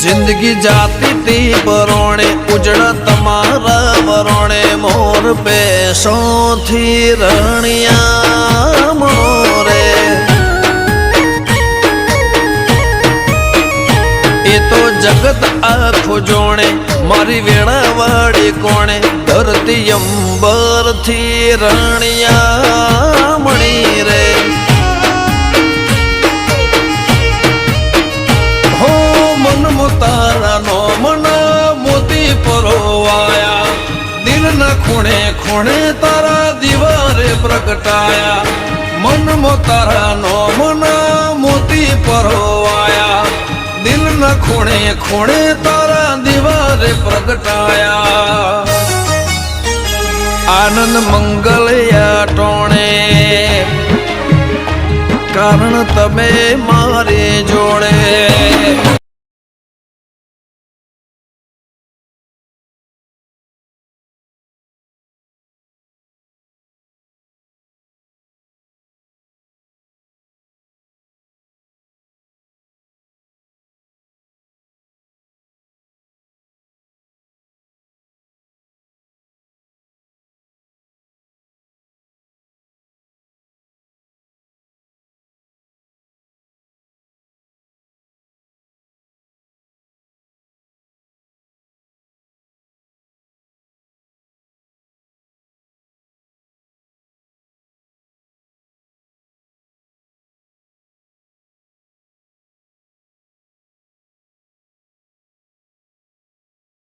जिंदगी जाती थी परोणे उजड़ा तमारा वरोणे मोर पैसों थी रणिया मोरे ये तो जगत आखो जोणे मारी वेणा वाड़ी कोणे धरती अंबर थी रणिया मणि रे हो मन मोतारा नो मना मोती परोवाया दिल न खूणे खूणे तारा दीवारे प्रगटाया मन मोतारा नो मना मोती परोवाया दिल न खूणे खूणे तारा दीवारे प्रगटाया आनंद मंगल या टोणे कारण तमे मारे जोड़े।